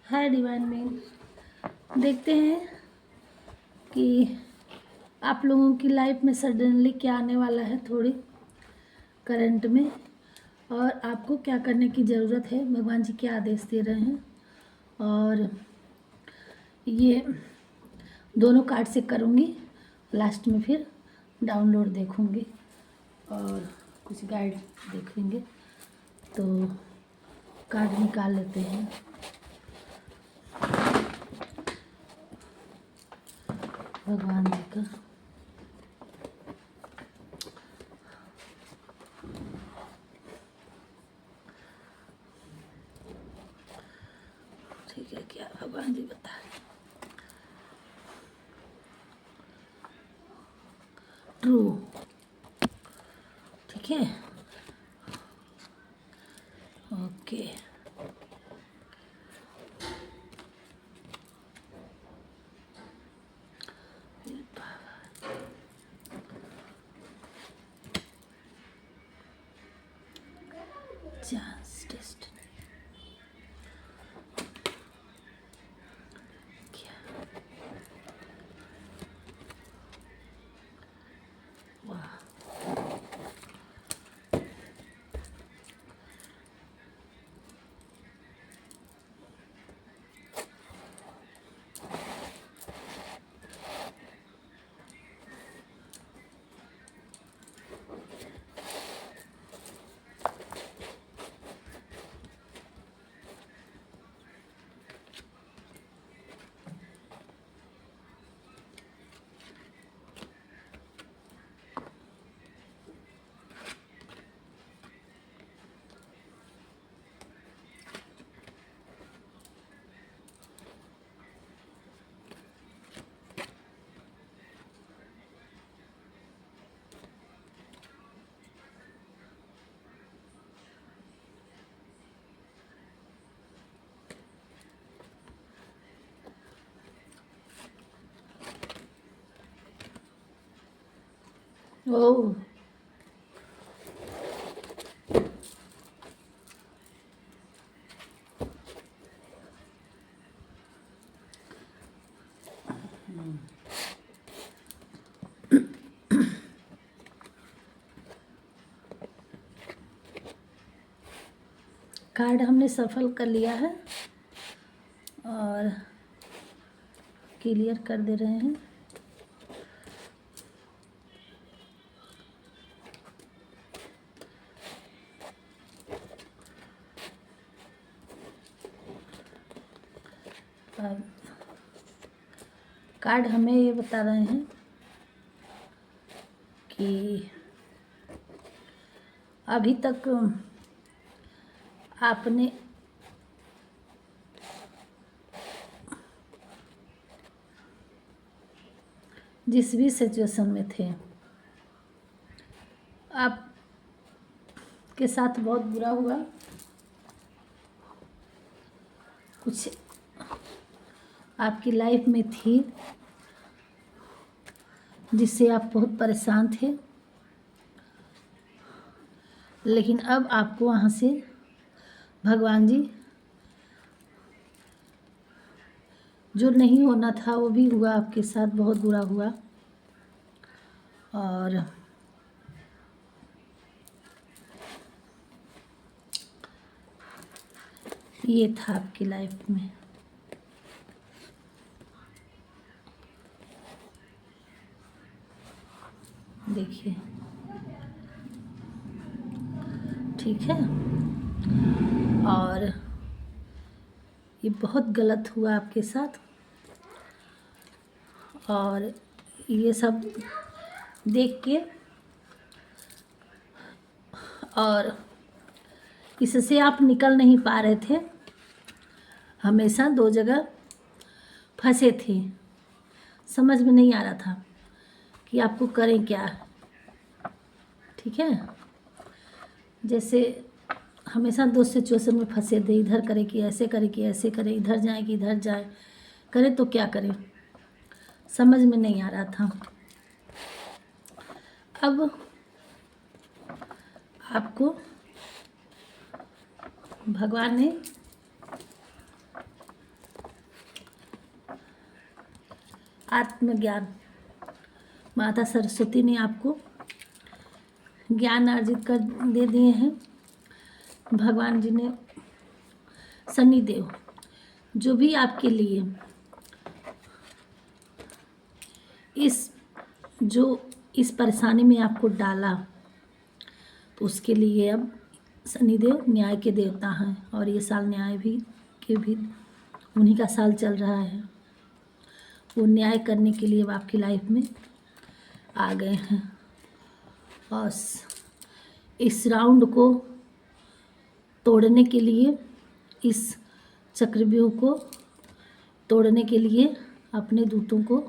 हाय divine में देखते हैं कि आप लोगों की लाइफ में सडनली क्या आने वाला है थोड़ी करंट में, और आपको क्या करने की ज़रूरत है, भगवान जी क्या आदेश दे रहे हैं। और ये दोनों कार्ड से करूँगी, लास्ट में फिर डाउनलोड देखूँगी और कुछ गाइड देखेंगे। तो कार्ड निकाल लेते हैं। भगवान जी का ठीक है, क्या भगवान जी बता रहे हैं। ट्रू, ठीक है, ओके। चांस टेस्ट क्या, वाह, ओह, कार्ड हमने सफल कर लिया है और क्लियर कर दे रहे हैं। अब कार्ड हमें ये बता रहे हैं कि अभी तक आपने जिस भी सिचुएशन में थे, आप के साथ बहुत बुरा हुआ, कुछ आपकी लाइफ में थी जिससे आप बहुत परेशान थे, लेकिन अब आपको वहाँ से भगवान जी, जो नहीं होना था वो भी हुआ, आपके साथ बहुत बुरा हुआ। और ये था आपकी लाइफ में। देखिए, ठीक है, और ये बहुत गलत हुआ आपके साथ, और ये सब देख के और इससे आप निकल नहीं पा रहे थे, हमेशा दो जगह फंसे थे, समझ में नहीं आ रहा था कि आपको करें क्या। ठीक है, जैसे हमेशा दो सिचुएशन में फंसे थे, इधर करे कि ऐसे करे कि ऐसे करे, इधर जाए कि इधर जाए, करे तो क्या करें, समझ में नहीं आ रहा था। अब आपको भगवान ने आत्मज्ञान, माता सरस्वती ने आपको ज्ञान अर्जित कर दे दिए हैं। भगवान जी ने, शनिदेव, जो भी आपके लिए इस परेशानी में आपको डाला, तो उसके लिए अब शनिदेव न्याय के देवता हैं, और ये साल न्याय भी उन्हीं का साल चल रहा है। वो न्याय करने के लिए अब आपकी लाइफ में आ गए हैं, और इस राउंड को तोड़ने के लिए, इस चक्रव्यूह को तोड़ने के लिए अपने दूतों को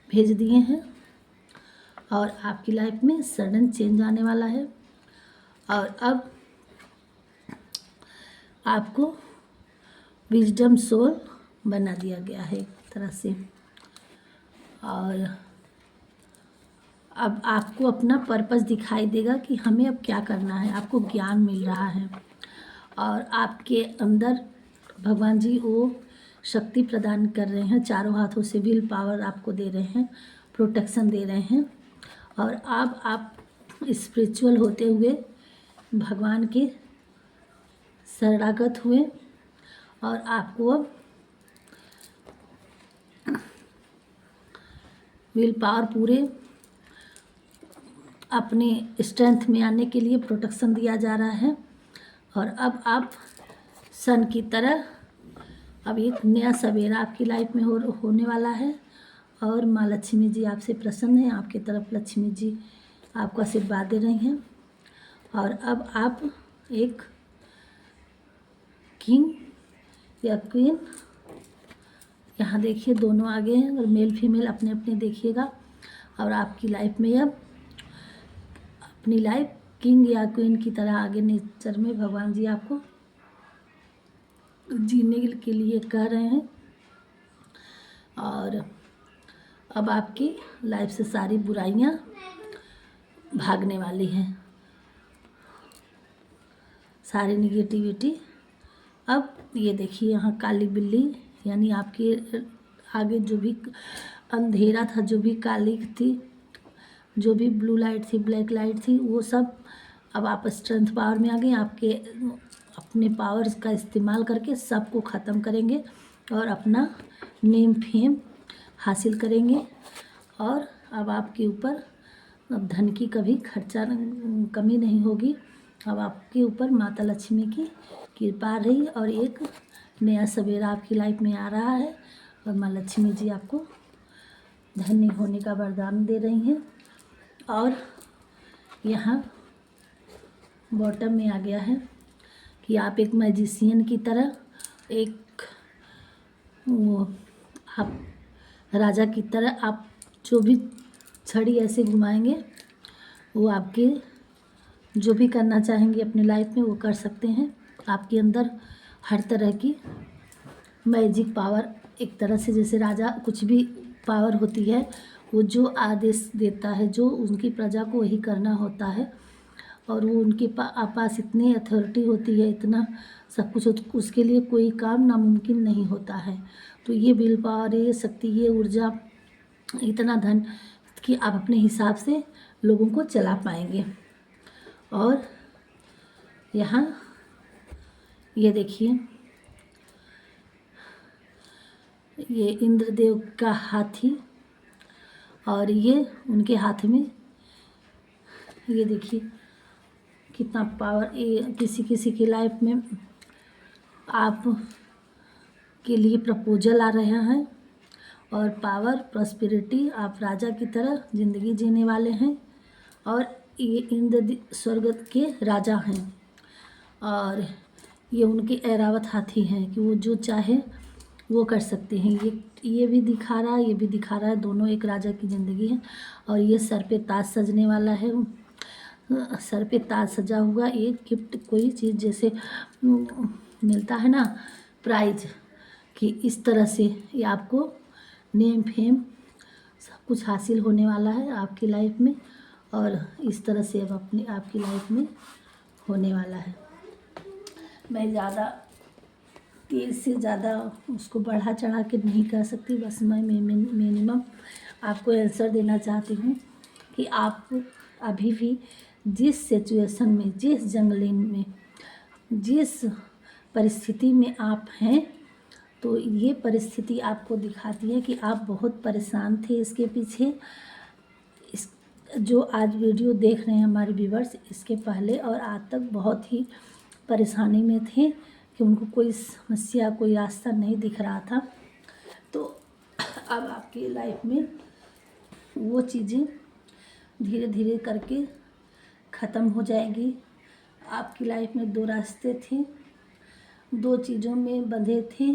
भेज दिए हैं, और आपकी लाइफ में सडन चेंज आने वाला है। और अब आपको विजडम सोल बना दिया गया है एक तरह से, और अब आपको अपना पर्पस दिखाई देगा कि हमें अब क्या करना है। आपको ज्ञान मिल रहा है, और आपके अंदर भगवान जी वो शक्ति प्रदान कर रहे हैं, चारों हाथों से विल पावर आपको दे रहे हैं, प्रोटेक्शन दे रहे हैं। और अब आप स्पिरिचुअल होते हुए भगवान के शरणागत हुए, और आपको अब विल पावर पूरे अपने स्ट्रेंथ में आने के लिए प्रोटेक्शन दिया जा रहा है। और अब आप सन की तरह, अब एक नया सवेरा आपकी लाइफ में होने वाला है, और माँ लक्ष्मी जी आपसे प्रसन्न हैं, आपकी तरफ लक्ष्मी जी आपको आशीर्वाद दे रही हैं। और अब आप एक किंग या क्वीन, यहाँ देखिए दोनों आगे हैं, और मेल फीमेल अपने अपने देखिएगा। और आपकी लाइफ में अब अपनी लाइफ किंग या क्वीन की तरह आगे नेचर में भगवान जी आपको जीने के लिए कह रहे हैं। और अब आपकी लाइफ से सारी बुराइयां भागने वाली हैं, सारी निगेटिविटी। अब ये देखिए यहाँ काली बिल्ली, यानी आपके आगे जो भी अंधेरा था, जो भी काली थी, जो भी ब्लू लाइट थी, ब्लैक लाइट थी, वो सब अब आप स्ट्रेंथ पावर में आ गए। आपके अपने पावर्स का इस्तेमाल करके सबको ख़त्म करेंगे, और अपना नेम फेम हासिल करेंगे। और अब आपके ऊपर अब धन की कभी खर्चा कमी नहीं होगी। अब आपके ऊपर माता लक्ष्मी की कृपा रही, और एक नया सवेरा आपकी लाइफ में आ रहा है, और माँ लक्ष्मी जी आपको धन्य होने का वरदान दे रही हैं। और यहाँ बॉटम में आ गया है कि आप एक मैजिशियन की तरह, एक वो आप राजा की तरह, आप जो भी छड़ी ऐसे घुमाएंगे, वो आपके जो भी करना चाहेंगे अपनी लाइफ में वो कर सकते हैं। आपके अंदर हर तरह की मैजिक पावर, एक तरह से जैसे राजा कुछ भी पावर होती है, वो जो आदेश देता है, जो उनकी प्रजा को वही करना होता है, और वो उनके पास इतनी अथॉरिटी होती है, इतना सब कुछ, उसके लिए कोई काम नामुमकिन नहीं होता है। तो ये विल पावर, ये शक्ति, ये ऊर्जा, इतना धन कि आप अपने हिसाब से लोगों को चला पाएंगे। और यहाँ ये देखिए, ये इंद्रदेव का हाथी, और ये उनके हाथ में, ये देखिए कितना पावर। ये किसी किसी की लाइफ में आप के लिए प्रपोजल आ रहे हैं, और पावर, प्रॉस्पेरिटी, आप राजा की तरह ज़िंदगी जीने वाले हैं। और ये इंद्र स्वर्ग के राजा हैं, और ये उनके ऐरावत हाथी हैं कि वो जो चाहे वो कर सकते हैं। ये भी दिखा रहा है, ये भी दिखा रहा है, दोनों एक राजा की ज़िंदगी है। और ये सर पे ताज सजने वाला है, सर पे ताज सजा हुआ एक गिफ्ट, कोई चीज़ जैसे मिलता है ना प्राइज, कि इस तरह से ये आपको नेम फेम सब कुछ हासिल होने वाला है आपकी लाइफ में। और इस तरह से अब आपकी लाइफ में होने वाला है। मैं ज़्यादा तेज़ से ज़्यादा उसको बढ़ा चढ़ा के नहीं कर सकती। बस मैं मिनिमम आपको आंसर देना चाहती हूँ कि आप अभी भी जिस सिचुएशन में, जिस जंगले में, जिस परिस्थिति में आप हैं, तो ये परिस्थिति आपको दिखाती है कि आप बहुत परेशान थे इसके पीछे। इस जो आज वीडियो देख रहे हैं हमारे व्यूवर्स, इसके पहले और आज तक बहुत ही परेशानी में थे कि उनको कोई समस्या, कोई रास्ता नहीं दिख रहा था। तो अब आपकी लाइफ में वो चीज़ें धीरे धीरे करके ख़त्म हो जाएगी। आपकी लाइफ में 2 रास्ते थे, 2 चीज़ों में बंधे थे,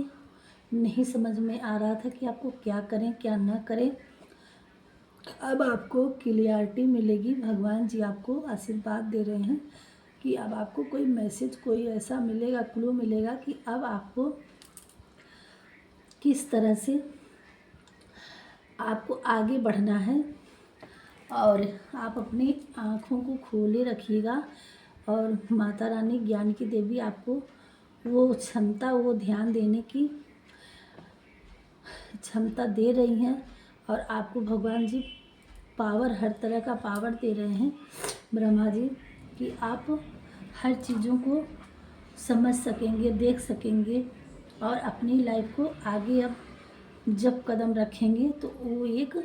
नहीं समझ में आ रहा था कि आपको क्या करें क्या ना करें। अब आपको क्लियरिटी मिलेगी। भगवान जी आपको आशीर्वाद दे रहे हैं कि अब आपको कोई मैसेज, कोई ऐसा मिलेगा, क्लू मिलेगा कि अब आपको किस तरह से आपको आगे बढ़ना है। और आप अपनी आँखों को खोले रखिएगा और माता रानी, ज्ञान की देवी आपको वो क्षमता, वो ध्यान देने की क्षमता दे रही हैं। और आपको भगवान जी पावर, हर तरह का पावर दे रहे हैं, ब्रह्मा जी, कि आप हर चीज़ों को समझ सकेंगे, देख सकेंगे और अपनी लाइफ को आगे अब जब कदम रखेंगे तो वो एक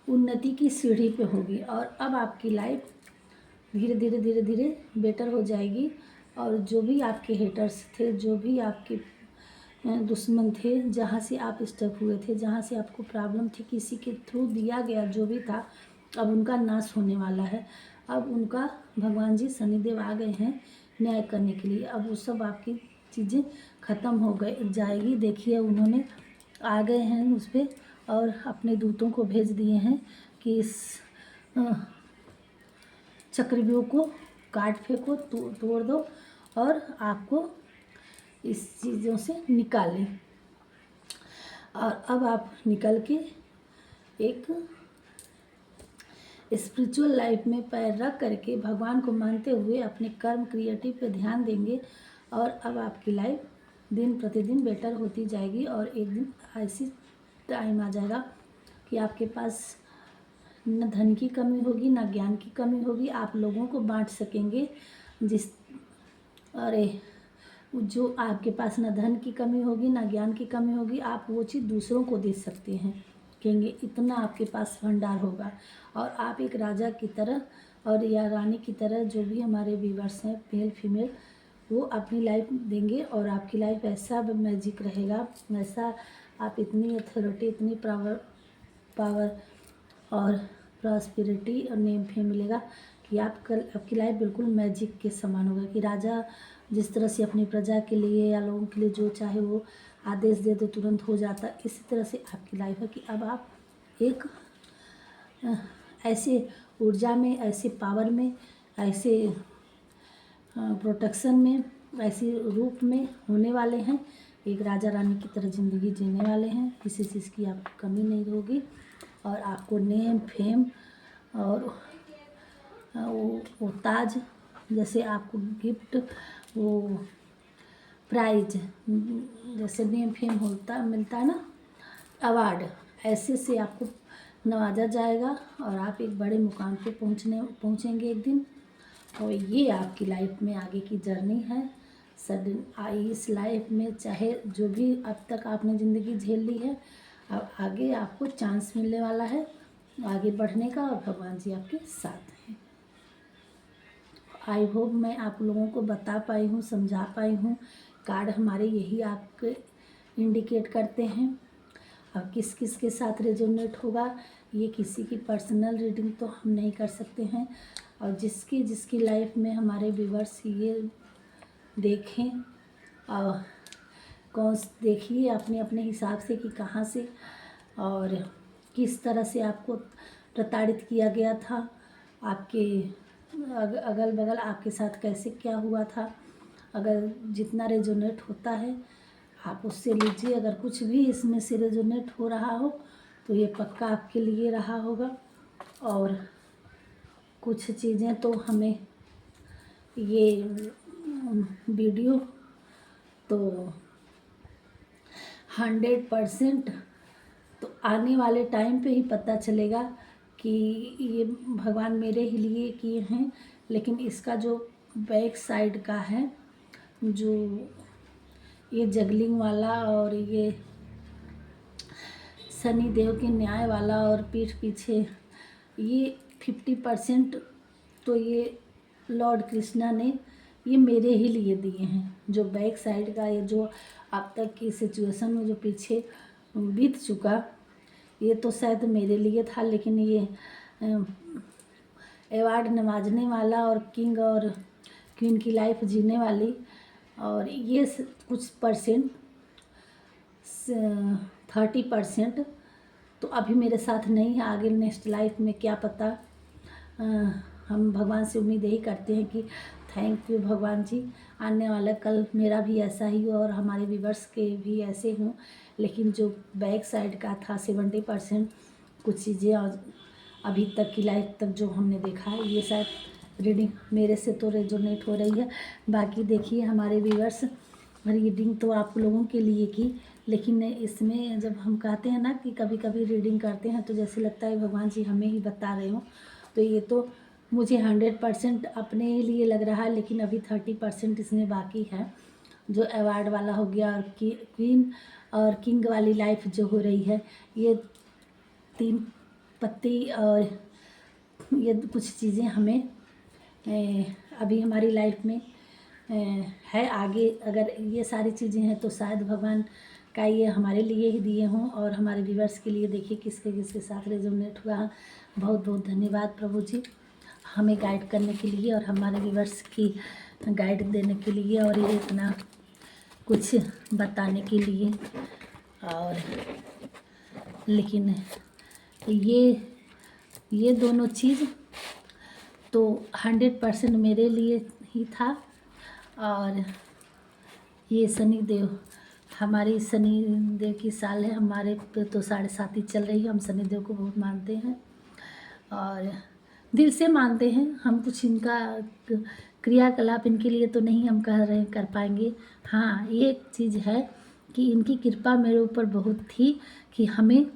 उन्नति की सीढ़ी पे होगी। और अब आपकी लाइफ धीरे धीरे धीरे धीरे बेटर हो जाएगी। और जो भी आपके हेटर्स थे, जो भी आपके दुश्मन थे, जहाँ से आप स्टक हुए थे, जहाँ से आपको प्रॉब्लम थी, किसी के थ्रू दिया गया जो भी था, अब उनका नाश होने वाला है। अब उनका भगवान जी शनिदेव आ गए हैं न्याय करने के लिए। अब वो सब आपकी चीज़ें ख़त्म हो गए जाएगी। देखिए उन्होंने आ गए हैं उस पर और अपने दूतों को भेज दिए हैं कि इस चक्रव्यूह को काट फेंको, तोड़ दो और आपको इस चीज़ों से निकालें। और अब आप निकल के एक स्पिरिचुअल लाइफ में पैर रख करके भगवान को मानते हुए अपने कर्म, क्रिएटिव पे ध्यान देंगे। और अब आपकी लाइफ दिन प्रतिदिन बेटर होती जाएगी। और एक दिन ऐसी टाइम आ जाएगा कि आपके पास न धन की कमी होगी, न ज्ञान की कमी होगी। आप लोगों को बांट सकेंगे। अरे जो आपके पास न धन की कमी होगी, न ज्ञान की कमी होगी, आप वो चीज़ दूसरों को दे सकते हैं। कहेंगे इतना आपके पास भंडार होगा। और आप एक राजा की तरह और या रानी की तरह, जो भी हमारे व्यूअर्स हैं, मेल फीमेल, वो अपनी लाइफ देंगे। और आपकी लाइफ ऐसा मैजिक रहेगा, ऐसा आप इतनी अथॉरिटी, इतनी पावर और प्रॉस्पेरिटी और नेम फेम मिलेगा कि आपकी लाइफ बिल्कुल मैजिक के समान होगा। कि राजा जिस तरह से अपनी प्रजा के लिए या लोगों के लिए जो चाहे वो आदेश दे दो, तुरंत हो जाता, इसी तरह से आपकी लाइफ है कि अब आप एक ऐसे ऊर्जा में, ऐसे पावर में, ऐसे प्रोटेक्शन में, ऐसे रूप में होने वाले हैं। एक राजा रानी की तरह ज़िंदगी जीने वाले हैं। किसी चीज़ की आपको कमी नहीं होगी। और आपको नेम फेम और वो ताज, जैसे आपको गिफ्ट, वो प्राइज, जैसे नेम फेम होता मिलता है ना, अवार्ड, ऐसे से आपको नवाजा जाएगा। और आप एक बड़े मुकाम पे पहुँचेंगे एक दिन। और ये आपकी लाइफ में आगे की जर्नी है। सडन आई इस लाइफ में, चाहे जो भी अब तक आपने ज़िंदगी झेल ली है, अब आगे आपको चांस मिलने वाला है आगे बढ़ने का। और भगवान जी आपके साथ हैं। आई होप मैं आप लोगों को बता पाई हूँ, समझा पाई हूँ। कार्ड हमारे यही आपके इंडिकेट करते हैं। अब किस किस के साथ रेजोनेट होगा, ये किसी की पर्सनल रीडिंग तो हम नहीं कर सकते हैं। और जिसकी लाइफ में हमारे व्यूअर्स ये देखें, और देखिए अपने अपने हिसाब से कि कहाँ से और किस तरह से आपको प्रताड़ित किया गया था, आपके अगल बगल आपके साथ कैसे क्या हुआ था। अगर जितना रेजोनेट होता है आप उससे लीजिए। अगर कुछ भी इसमें से रेजोनेट हो रहा हो तो ये पक्का आपके लिए रहा होगा। और कुछ चीज़ें तो हमें ये वीडियो तो 100% तो आने वाले टाइम पे ही पता चलेगा कि ये भगवान मेरे ही लिए किए हैं। लेकिन इसका जो बैक साइड का है, जो ये जगलिंग वाला और ये शनि देव के न्याय वाला और पीठ पीछे, ये 50% तो ये लॉर्ड कृष्णा ने ये मेरे ही लिए दिए हैं। जो बैक साइड का ये जो अब तक की सिचुएशन में जो पीछे बीत चुका, ये तो शायद मेरे लिए था, लेकिन ये अवार्ड नवाजने वाला और किंग और क्वीन की लाइफ जीने वाली, और ये कुछ परसेंट 30% तो अभी मेरे साथ नहीं है। आगे नेक्स्ट लाइफ में क्या पता। हम भगवान से उम्मीद यही करते हैं कि थैंक यू भगवान जी, आने वाला कल मेरा भी ऐसा ही हो और हमारे व्यूवर्स के भी ऐसे हों। लेकिन जो बैक साइड का था 70% कुछ चीज़ें अभी तक की लाइफ तक जो हमने देखा है, ये शायद रीडिंग मेरे से तो रेजोनेट हो रही है। बाकी देखिए हमारे व्यूवर्स, रीडिंग तो आप लोगों के लिए की, लेकिन इसमें जब हम कहते हैं ना कि कभी कभी रीडिंग करते हैं तो जैसे लगता है भगवान जी हमें ही बता रहे हो। तो ये तो मुझे 100% अपने लिए लग रहा है, लेकिन अभी 30% इसमें बाकी है। जो अवार्ड वाला हो गया और क्वीन और किंग वाली लाइफ जो हो रही है, ये 3 पत्ती और ये कुछ चीज़ें हमें अभी हमारी लाइफ में है। आगे अगर ये सारी चीज़ें हैं तो शायद भगवान का ये हमारे लिए ही दिए हों और हमारे व्यूवर्स के लिए। देखिए किसके किसके साथ रेजोनेट हुआ। बहुत बहुत धन्यवाद प्रभु जी, हमें गाइड करने के लिए और हमारे व्यूवर्स की गाइड देने के लिए और ये इतना कुछ बताने के लिए। और लेकिन ये दोनों चीज़ तो 100% मेरे लिए ही था। और ये शनि देव, हमारी शनि देव की साल है, हमारे पे तो 7.5 चल रही है। हम शनि देव को बहुत मानते हैं और दिल से मानते हैं। हम कुछ इनका क्रियाकलाप इनके लिए तो नहीं हम कह रहे कर पाएंगे। हाँ, ये एक चीज़ है कि इनकी कृपा मेरे ऊपर बहुत थी कि हमें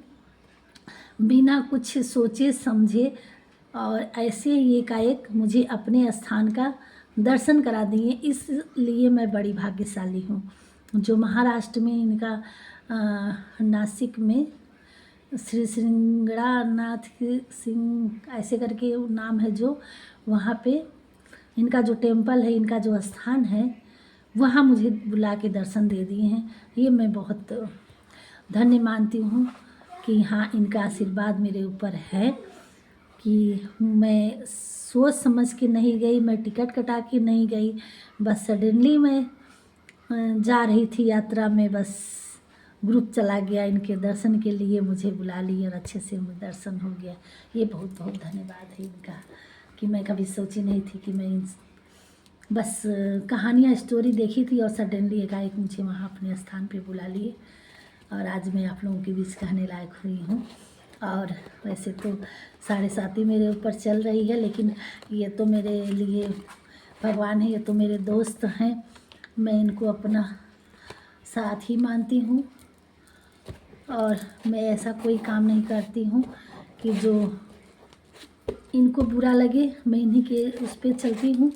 बिना कुछ सोचे समझे और ऐसे ही एकाएक मुझे अपने स्थान का दर्शन करा दिए। इसलिए मैं बड़ी भाग्यशाली हूँ। जो महाराष्ट्र में इनका नासिक में श्री श्रृंगड़ानाथ सिंह ऐसे करके नाम है, जो वहाँ पे इनका जो टेम्पल है, इनका जो स्थान है, वहाँ मुझे बुला के दर्शन दे दिए हैं। ये मैं बहुत धन्य मानती हूँ कि हाँ, इनका आशीर्वाद मेरे ऊपर है कि मैं सोच समझ के नहीं गई, मैं टिकट कटा के नहीं गई। बस सडनली मैं जा रही थी यात्रा में, बस ग्रुप चला गया इनके दर्शन के लिए, मुझे बुला लिए और अच्छे से दर्शन हो गया। ये बहुत बहुत धन्यवाद है इनका कि मैं कभी सोची नहीं थी कि मैं बस कहानियाँ स्टोरी देखी थी और सडनली एकाएक मुझे वहाँ अपने स्थान पे बुला लिए और आज मैं आप लोगों के बीच कहने लायक हुई हूँ। और वैसे तो 7.5 मेरे ऊपर चल रही है, लेकिन ये तो मेरे लिए भगवान है, ये तो मेरे दोस्त हैं। मैं इनको अपना साथ ही मानती हूँ और मैं ऐसा कोई काम नहीं करती हूँ कि जो इनको बुरा लगे। मैं इन्हीं के उस पर चलती हूँ,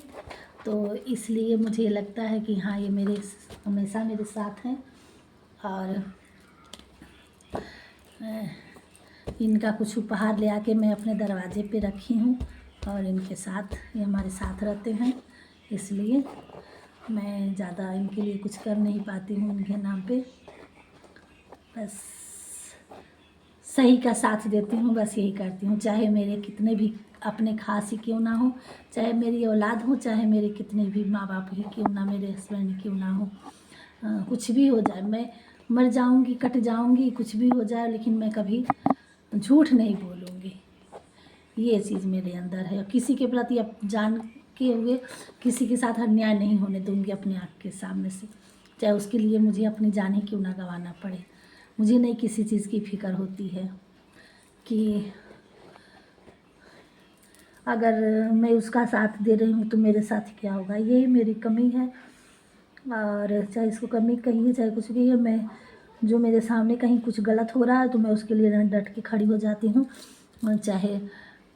तो इसलिए मुझे लगता है कि हाँ, ये मेरे हमेशा मेरे साथ हैं। और इनका कुछ उपहार ले आके मैं अपने दरवाजे पे रखी हूँ और इनके साथ ये हमारे साथ रहते हैं, इसलिए मैं ज़्यादा इनके लिए कुछ कर नहीं पाती हूँ इनके नाम पे। बस सही का साथ देती हूँ, बस यही करती हूँ। चाहे मेरे कितने भी अपने खास ही क्यों ना हो, चाहे मेरी औलाद हो, चाहे मेरे कितने भी माँ बाप ही क्यों ना, मेरे हस्बैंड क्यों ना हो, कुछ भी हो जाए, मैं मर जाऊँगी, कट जाऊँगी, कुछ भी हो जाए, लेकिन मैं कभी झूठ नहीं बोलूँगी। ये चीज़ मेरे अंदर है। किसी के प्रति अब जान के हुए किसी के साथ अन्याय नहीं होने दूँगी अपने आँख के सामने से, चाहे उसके लिए मुझे अपनी जान ही क्यों ना गंवाना पड़े। मुझे नहीं किसी चीज़ की फ़िक्र होती है कि अगर मैं उसका साथ दे रही हूँ तो मेरे साथ क्या होगा। यही मेरी कमी है। और चाहे इसको कमी कहिए चाहे कुछ भी है, मैं जो मेरे सामने कहीं कुछ गलत हो रहा है तो मैं उसके लिए डट के खड़ी हो जाती हूँ, और चाहे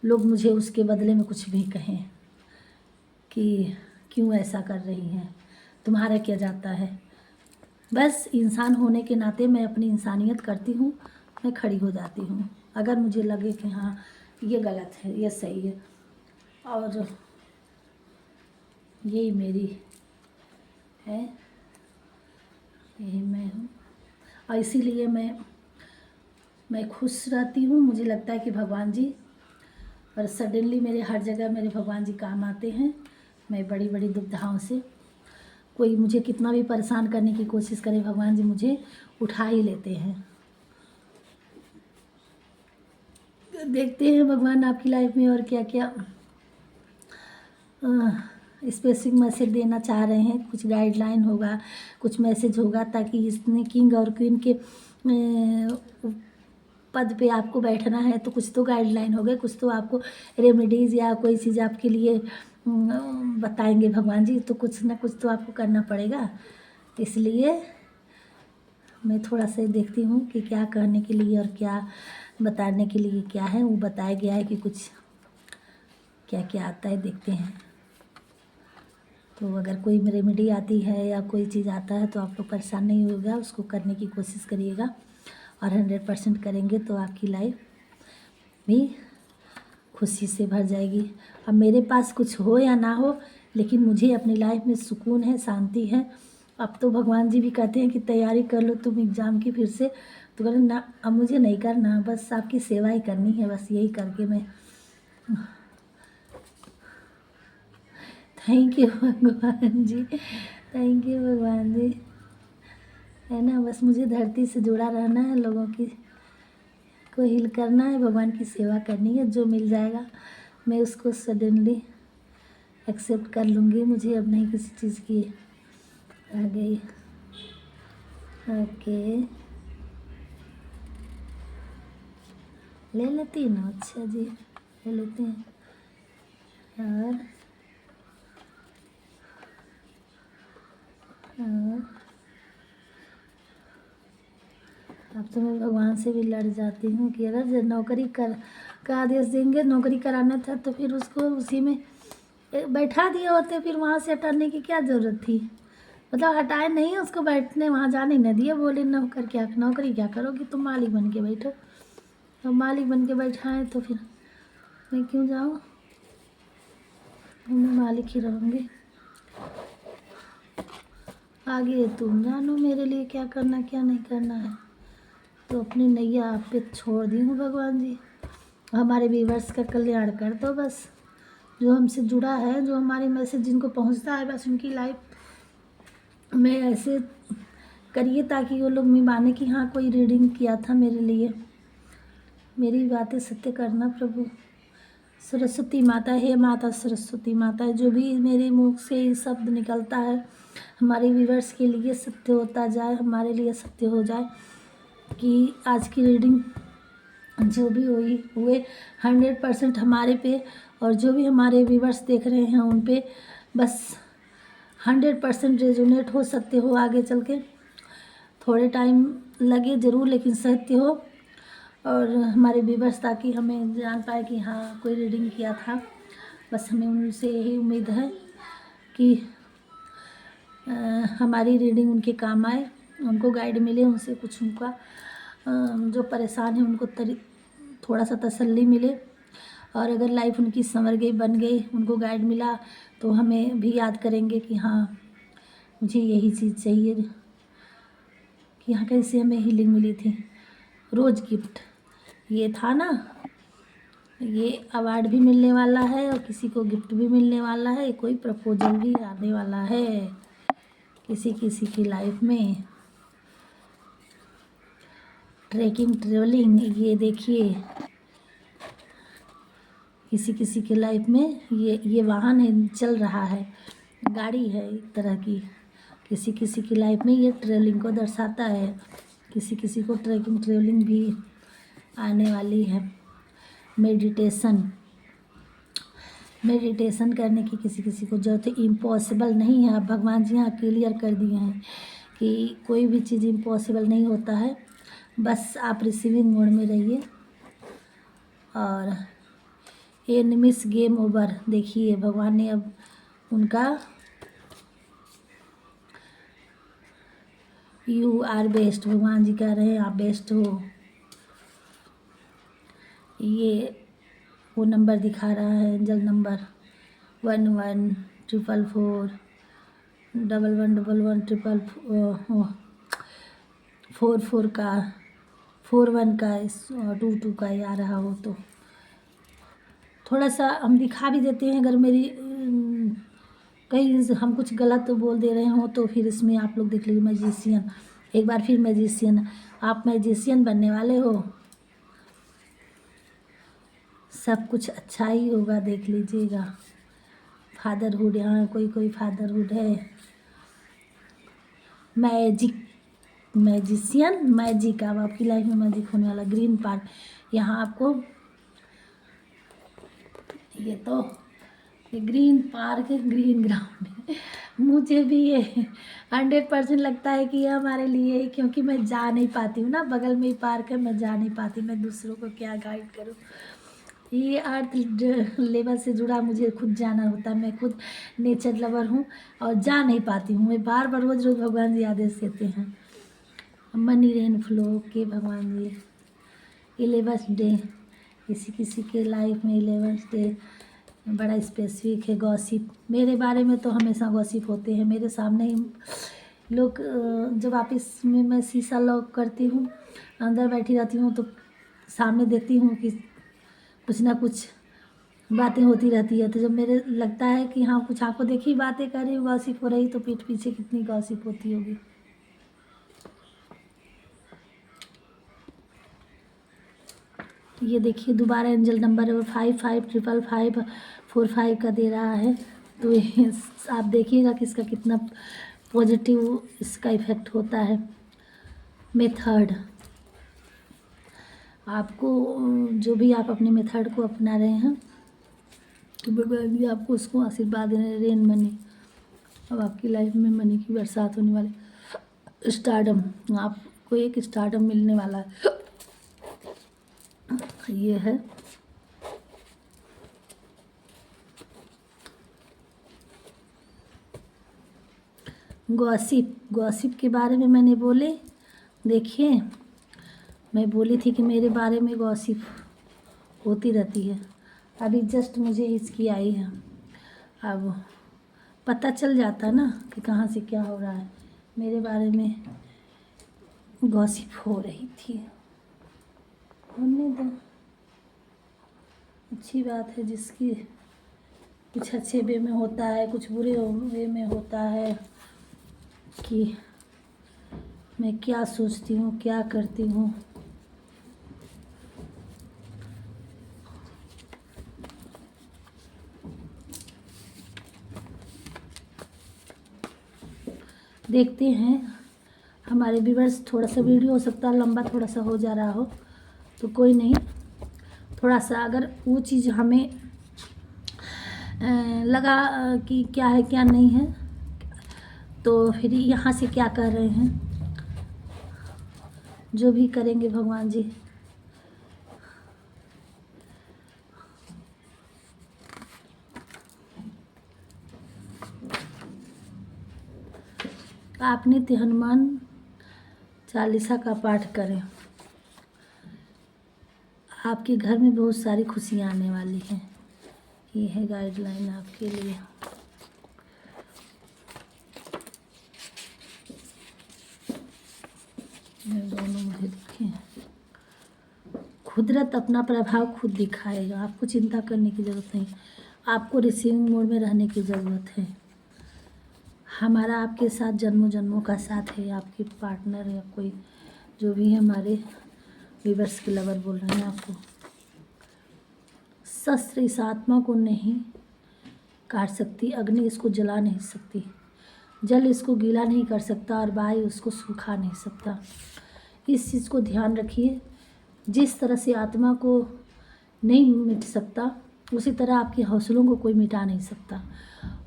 लोग मुझे उसके बदले में कुछ भी कहें कि क्यों ऐसा कर रही हैं, तुम्हारा क्या जाता है। बस इंसान होने के नाते मैं अपनी इंसानियत करती हूँ, मैं खड़ी हो जाती हूँ। अगर मुझे लगे कि हाँ ये गलत है ये सही है, और यही मेरी है, यही मैं हूँ, और इसीलिए मैं खुश रहती हूँ। मुझे लगता है कि भगवान जी, और सडनली मेरे हर जगह मेरे भगवान जी काम आते हैं। मैं बड़ी बड़ी दुविधाओं से, कोई मुझे कितना भी परेशान करने की कोशिश करे, भगवान जी मुझे उठा ही लेते हैं। देखते हैं भगवान आपकी लाइफ में और क्या क्या स्पेसिफिक मैसेज देना चाह रहे हैं। कुछ गाइडलाइन होगा, कुछ मैसेज होगा, ताकि इसने किंग और क्वीन के पद पे आपको बैठना है तो कुछ तो गाइडलाइन होगा, कुछ तो आपको रेमेडीज़ या कोई चीज़ आपके लिए बताएंगे भगवान जी, तो कुछ ना कुछ तो आपको करना पड़ेगा। इसलिए मैं थोड़ा सा देखती हूँ कि क्या कहने के लिए और क्या बताने के लिए क्या है। वो बताया गया है कि कुछ क्या क्या आता है, देखते हैं। तो अगर कोई रेमेडी आती है या कोई चीज़ आता है तो आप लोग परेशान नहीं होगा, उसको करने की कोशिश करिएगा, और 100% करेंगे तो आपकी लाइफ भी खुशी से भर जाएगी। अब मेरे पास कुछ हो या ना हो, लेकिन मुझे अपनी लाइफ में सुकून है, शांति है। अब तो भगवान जी भी कहते हैं कि तैयारी कर लो तुम एग्ज़ाम की फिर से, तो कहते ना अब मुझे नहीं करना, बस आपकी सेवा ही करनी है, बस यही करके मैं। थैंक यू भगवान जी, थैंक यू भगवान जी, है ना। बस मुझे धरती से जुड़ा रहना है, लोगों की को हील करना है, भगवान की सेवा करनी है। जो मिल जाएगा मैं उसको सडनली एक्सेप्ट कर लूँगी। मुझे अब नहीं किसी चीज़ की आ गई। ओके, ले लेती ना, अच्छा जी ले लेते हैं। और अब तो मैं भगवान से भी लड़ जाती हूँ कि अगर जो नौकरी का आदेश देंगे, नौकरी कराना था तो फिर उसको उसी में बैठा दिए होते, फिर वहाँ से हटाने की क्या ज़रूरत थी। मतलब हटाए नहीं, उसको बैठने वहाँ जाने न दिए। बोले नौकरी क्या करोगी, तुम मालिक बन के बैठो। तो मालिक बन के बैठाएँ तो फिर मैं क्यों जाऊँ, मैं मालिक ही रहूँगी। आगे तुम जानो मेरे लिए क्या करना क्या नहीं करना है। तो अपनी नैया आप पे छोड़ दी हूँ भगवान जी। हमारे व्यूअर्स का कल्याण कर दो बस, जो हमसे जुड़ा है, जो हमारे मैसेज जिनको पहुँचता है, बस उनकी लाइफ में ऐसे करिए ताकि वो लोग माने कि हाँ कोई रीडिंग किया था मेरे लिए। मेरी बातें सत्य करना प्रभु। सरस्वती माता, हे माता सरस्वती माता, जो भी मेरे मुख से शब्द निकलता है हमारे व्यूअर्स के लिए सत्य होता जाए, हमारे लिए सत्य हो जाए। कि आज की रीडिंग जो भी हुए 100% हमारे पे, और जो भी हमारे व्यूअर्स देख रहे हैं उन पे बस 100% रेजोनेट हो, सत्य हो। आगे चल के थोड़े टाइम लगे ज़रूर, लेकिन सत्य हो, और हमारे व्यूअर्स ताकि हमें जान पाए कि हाँ कोई रीडिंग किया था। बस हमें उनसे यही उम्मीद है कि हमारी रीडिंग उनके काम आए, उनको गाइड मिले, उनसे कुछ उनका जो परेशान है उनको थोड़ा सा तसल्ली मिले। और अगर लाइफ उनकी संवर गई, बन गई, उनको गाइड मिला, तो हमें भी याद करेंगे कि हाँ मुझे यही चीज़ चाहिए, कि हाँ कैसे हमें हीलिंग मिली थी। रोज़ गिफ्ट ये था ना, ये अवार्ड भी मिलने वाला है और किसी को गिफ्ट भी मिलने वाला है, कोई प्रपोजल भी आने वाला है किसी किसी की लाइफ में। ट्रैकिंग ट्रेवलिंग, ये देखिए किसी किसी के लाइफ में ये वाहन है, चल रहा है, गाड़ी है एक तरह की। किसी किसी की लाइफ में ये ट्रेवलिंग को दर्शाता है, किसी किसी को ट्रैकिंग ट्रेवलिंग भी आने वाली है। मेडिटेशन, मेडिटेशन करने की किसी किसी को ज़रूरत है, इम्पॉसिबल नहीं है। अब भगवान जी यहाँ क्लियर कर दिए हैं कि कोई भी चीज़ इम्पॉसिबल नहीं होता है, बस आप रिसीविंग मोड में रहिए। और एनिमीज गेम ओवर, देखिए भगवान ने अब उनका यू आर बेस्ट, भगवान जी कह रहे हैं आप बेस्ट हो। ये वो नंबर दिखा रहा है, एंजल नंबर 1144111144 का 41 का 22 का आ रहा हो तो थोड़ा सा हम दिखा भी देते हैं। अगर मेरी कहीं हम कुछ गलत बोल दे रहे हो तो फिर इसमें आप लोग देख लीजिए। मैजिशियन, एक बार फिर मैजिशियन, आप मैजिशियन बनने वाले हो, सब कुछ अच्छा ही होगा, देख लीजिएगा। फादरहुड, यहाँ कोई फादरहुड है। मैजिक, मैजिशियन, मैजिक, अब आपकी लाइफ में मैजिक होने वाला। ग्रीन पार्क, यहाँ आपको ये ग्रीन पार्क है, ग्रीन ग्राउंड है। मुझे भी ये 100% लगता है कि ये हमारे लिए ही, क्योंकि मैं जा नहीं पाती हूँ ना, बगल में ही पार्क है, मैं जा नहीं पाती, मैं दूसरों को क्या गाइड करूँ। ये अर्थ लेवल से जुड़ा मुझे खुद जाना होता है, मैं खुद नेचर लवर हूँ और जा नहीं पाती हूँ। मैं बार बार रोज़ रोज़ भगवान जी आदेश देते हैं। मनी रेन फ्लो के भगवान जी 11th डे, किसी किसी के लाइफ में 11th डे बड़ा स्पेसिफिक है। गॉसिप, मेरे बारे में तो हमेशा गॉसिप होते हैं मेरे सामने ही लोग। जब ऑफिस में मैं शीशा लॉक करती हूँ, अंदर बैठी रहती हूँ, तो सामने देखती हूँ कि कुछ ना कुछ बातें होती रहती है। तो जब मेरे लगता है कि हाँ कुछ आंखों देखी बातें कर रही हूँ, गॉसिप हो रही, तो पीठ पीछे कितनी गॉसिप होती होगी। ये देखिए दोबारा एंजल नंबर 555545 का दे रहा है। तो आप देखिएगा कि इसका कितना पॉजिटिव इसका इफेक्ट होता है। मेथड, आपको जो भी आप अपने मेथड को अपना रहे हैं तो भगवान जी आपको उसको आशीर्वाद दे रहे हैं। रेन मनी, अब आपकी लाइफ में मनी की बरसात होने वाली। स्टारडम, आपको एक स्टारडम मिलने वाला है। ये है गॉसिप, गॉसिप के बारे में मैंने बोले, देखिए मैं बोली थी कि मेरे बारे में गॉसिप होती रहती है। अभी जस्ट मुझे इसकी आई है, अब पता चल जाता है ना कि कहाँ से क्या हो रहा है। मेरे बारे में गॉसिप हो रही थी, होने दो, अच्छी बात है। जिसकी कुछ अच्छे वे में होता है, कुछ बुरे वे में होता है, कि मैं क्या सोचती हूँ, क्या करती हूँ। देखते हैं हमारे व्यूअर्स, थोड़ा सा वीडियो हो सकता है लंबा थोड़ा सा हो जा रहा हो, तो कोई नहीं। थोड़ा सा अगर वो चीज़ हमें लगा कि क्या है क्या नहीं है, तो फिर यहाँ से क्या कर रहे हैं, जो भी करेंगे भगवान जी आप नित्य हनुमान चालीसा का पाठ करें। आपके घर में बहुत सारी खुशियाँ आने वाली हैं। ये है गाइडलाइन आपके लिए। दोनों मुझे दिखे। कुदरत अपना प्रभाव खुद दिखाएगा, आपको चिंता करने की ज़रूरत नहीं, आपको रिसीविंग मोड में रहने की ज़रूरत है। हमारा आपके साथ जन्मों जन्मों का साथ है। आपके पार्टनर या कोई जो भी है, हमारे व्यूअर्स के लवर बोल रहे हैं आपको। शस्त्र इस आत्मा को नहीं काट सकती, अग्नि इसको जला नहीं सकती, जल इसको गीला नहीं कर सकता और वायु उसको सूखा नहीं सकता। इस चीज़ को ध्यान रखिए। जिस तरह से आत्मा को नहीं मिट सकता, उसी तरह आपके हौसलों को कोई मिटा नहीं सकता।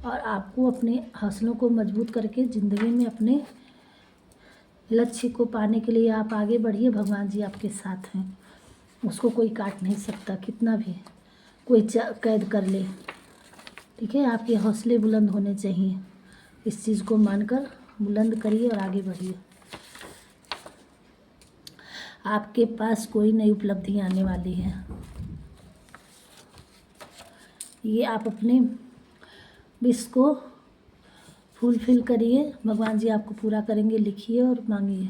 और आपको अपने हौसलों को मजबूत करके ज़िंदगी में अपने लक्ष्य को पाने के लिए आप आगे बढ़िए। भगवान जी आपके साथ हैं, उसको कोई काट नहीं सकता, कितना भी कोई कैद कर ले। ठीक है, आपके हौसले बुलंद होने चाहिए। इस चीज़ को मानकर बुलंद करिए और आगे बढ़िए। आपके पास कोई नई उपलब्धि आने वाली है, ये आप अपने विश को फुलफिल करिए। भगवान जी आपको पूरा करेंगे। लिखिए और मांगिए।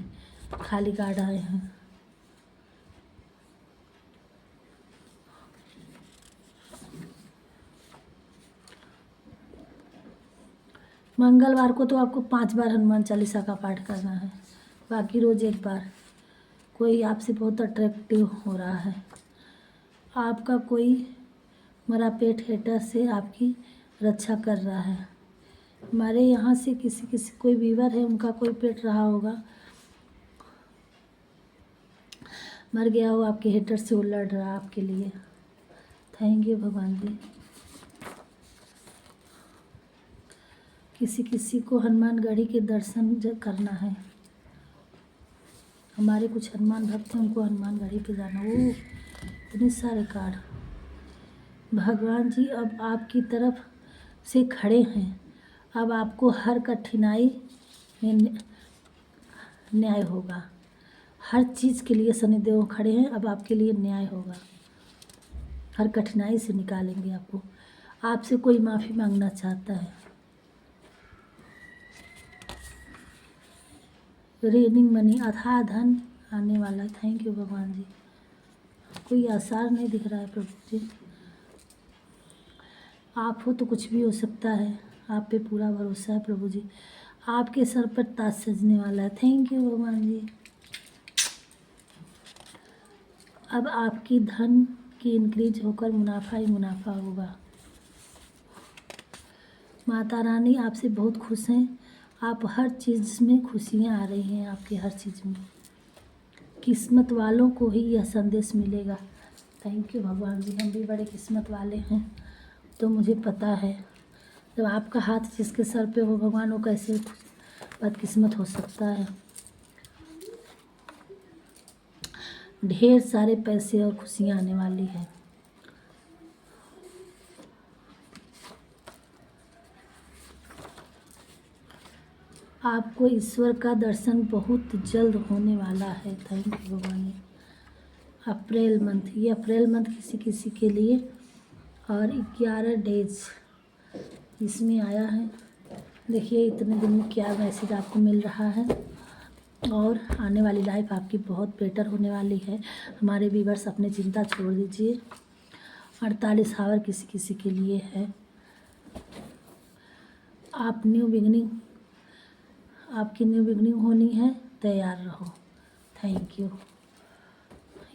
खाली कार्ड आए हैं। मंगलवार को तो आपको 5 बार हनुमान चालीसा का पाठ करना है, बाकी रोज़ 1 बार। कोई आपसे बहुत अट्रैक्टिव हो रहा है। आपका कोई मरा पेट हेटर से आपकी रक्षा कर रहा है। हमारे यहाँ से किसी कोई वीवर है, उनका कोई पेट रहा होगा, मर गया हो, आपके हेटर से वो लड़ रहा है आपके लिए। थैंक यू भगवान जी। किसी को हनुमानगढ़ी के दर्शन करना है। हमारे कुछ हनुमान भक्त हैं, उनको हनुमानगढ़ी पे जाना। वो इतने सारे कार्ड। भगवान जी अब आपकी तरफ से खड़े हैं। अब आपको हर कठिनाई में न्याय होगा। हर चीज़ के लिए शनिदेव खड़े हैं। अब आपके लिए न्याय होगा। हर कठिनाई से निकालेंगे आपको। आपसे कोई माफ़ी मांगना चाहता है। रेनिंग मनी, अथाह धन आने वाला है। थैंक यू भगवान जी। कोई आसार नहीं दिख रहा है प्रभु जी। आप हो तो कुछ भी हो सकता है। आप पे पूरा भरोसा है प्रभु जी। आपके सर पर ताज सजने वाला है। थैंक यू भगवान जी। अब आपकी धन की इंक्रीज होकर मुनाफा ही मुनाफा होगा। माता रानी आपसे बहुत खुश हैं। आप हर चीज़ में खुशियाँ आ रही हैं, आपकी हर चीज़ में। किस्मत वालों को ही यह संदेश मिलेगा। थैंक यू भगवान जी। हम भी बड़े किस्मत वाले हैं, तो मुझे पता है जब आपका हाथ जिसके सर पे हो भगवान, वो कैसे बदकिस्मत हो सकता है। ढेर सारे पैसे और खुशियाँ आने वाली है। आपको ईश्वर का दर्शन बहुत जल्द होने वाला है। थैंक यू भगवान। अप्रैल मंथ, ये अप्रैल मंथ किसी के लिए और 11 डेज इसमें आया है। देखिए इतने दिन में क्या मैसेज आपको मिल रहा है। और आने वाली लाइफ आपकी बहुत बेटर होने वाली है। हमारे व्यूअर्स अपनी चिंता छोड़ दीजिए। 48 आवर किसी के लिए है। आप न्यू बिगनिंग, आपकी न्यू बिगनिंग होनी है, तैयार रहो। Thank you.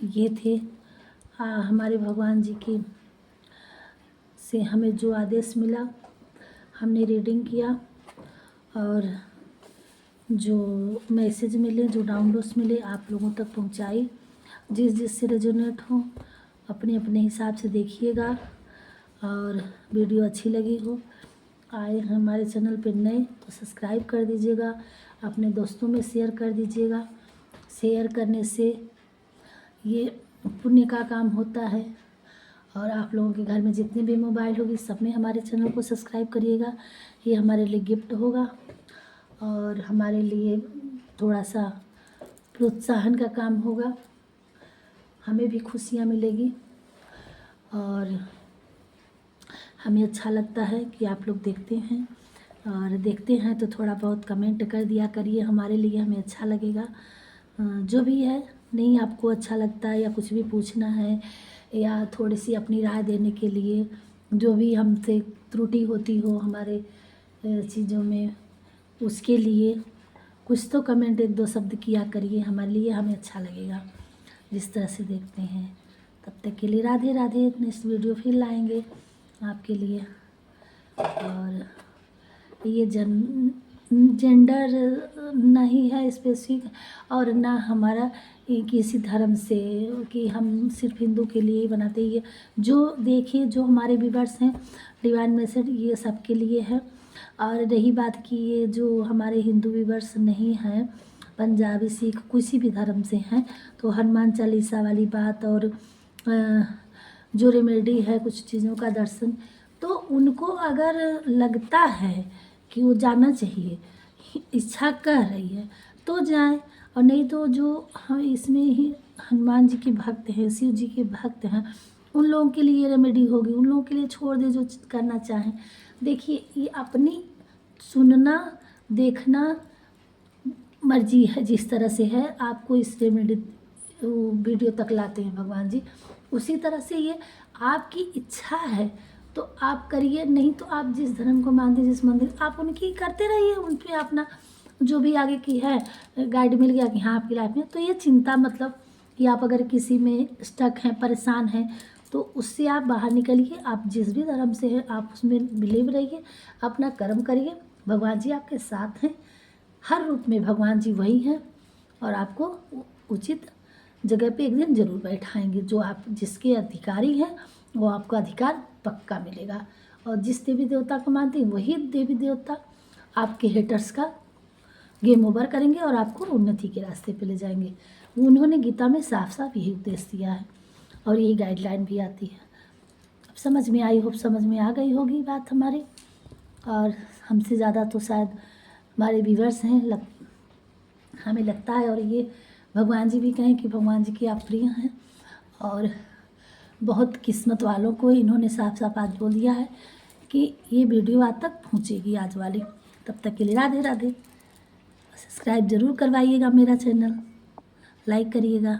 ये थे हमारे भगवान जी की से हमें जो आदेश मिला, हमने रीडिंग किया और जो मैसेज मिले, जो डाउनलोड्स मिले, आप लोगों तक पहुंचाई। जिससे रेजोनेट हो अपने अपने हिसाब से देखिएगा। और वीडियो अच्छी लगी हो, आए हमारे चैनल पे नए तो सब्सक्राइब कर दीजिएगा। अपने दोस्तों में शेयर कर दीजिएगा। शेयर करने से ये पुण्य का काम होता है। और आप लोगों के घर में जितने भी मोबाइल होगी सब में हमारे चैनल को सब्सक्राइब करिएगा। ये हमारे लिए गिफ्ट होगा और हमारे लिए थोड़ा सा प्रोत्साहन का काम होगा। हमें भी खुशियाँ मिलेगी और हमें अच्छा लगता है कि आप लोग देखते हैं। और देखते हैं तो थोड़ा बहुत कमेंट कर दिया करिए, हमारे लिए हमें अच्छा लगेगा। जो भी है, नहीं आपको अच्छा लगता है या कुछ भी पूछना है या थोड़ी सी अपनी राय देने के लिए, जो भी हमसे त्रुटि होती हो हमारे चीज़ों में, उसके लिए कुछ तो कमेंट 1-2 शब्द किया करिए। हमारे लिए हमें अच्छा लगेगा जिस तरह से देखते हैं। तब तक के लिए राधे राधे। नेक्स्ट वीडियो फिर लाएंगे आपके लिए। और ये जेंडर नहीं है स्पेसिफिक, और ना हमारा किसी धर्म से कि हम सिर्फ हिंदू के लिए ही बनाते हैं। ये जो देखिए जो हमारे व्यूअर्स हैं डिवाइन मैसेज ये सबके लिए है। और रही बात कि ये जो हमारे हिंदू व्यूअर्स नहीं हैं, पंजाबी सिख किसी भी धर्म से हैं, तो हनुमान चालीसा वाली बात और जो रेमेडी है कुछ चीज़ों का दर्शन, तो उनको अगर लगता है कि वो जाना चाहिए, इच्छा कर रही है तो जाएं, और नहीं तो जो हम इसमें ही हनुमान जी के भक्त हैं, शिव जी के भक्त हैं, उन लोगों के लिए रेमेडी होगी, उन लोगों के लिए छोड़ दे जो करना चाहें। देखिए ये अपनी सुनना देखना मर्जी है, जिस तरह से है आपको इस रेमेडी वीडियो तक लाते हैं भगवान जी, उसी तरह से ये आपकी इच्छा है तो आप करिए, नहीं तो आप जिस धर्म को मानते हैं जिस मंदिर आप उनकी करते रहिए, उन पर अपना जो भी आगे की है गाइड मिल गया कि हाँ आपकी लाइफ में। तो ये चिंता मतलब कि आप अगर किसी में स्टक हैं परेशान हैं तो उससे आप बाहर निकलिए, आप जिस भी धर्म से हैं आप उसमें बिलीव रहिए, अपना कर्म करिए, भगवान जी आपके साथ हैं, हर रूप में भगवान जी वही हैं और आपको उचित जगह पे एक दिन जरूर बैठाएंगे। जो आप जिसके अधिकारी हैं वो आपको अधिकार पक्का मिलेगा, और जिस देवी देवता को मानते हैं वही देवी देवता आपके हेटर्स का गेम ओवर करेंगे और आपको उन्नति के रास्ते पे ले जाएंगे। उन्होंने गीता में साफ साफ यही उपदेश दिया है और यही गाइडलाइन भी आती है। अब समझ में आई, होप समझ में आ गई होगी बात हमारी, और हमसे ज़्यादा तो शायद हमारे व्यूअर्स हैं हमें लगता है, और ये भगवान जी भी कहें कि भगवान जी की आप प्रिय हैं, और बहुत किस्मत वालों को इन्होंने साफ साफ आज बोल दिया है कि ये वीडियो आज तक पहुँचेगी आज वाली। तब तक के लिए राधे राधे। सब्सक्राइब ज़रूर करवाइएगा मेरा चैनल, लाइक करिएगा।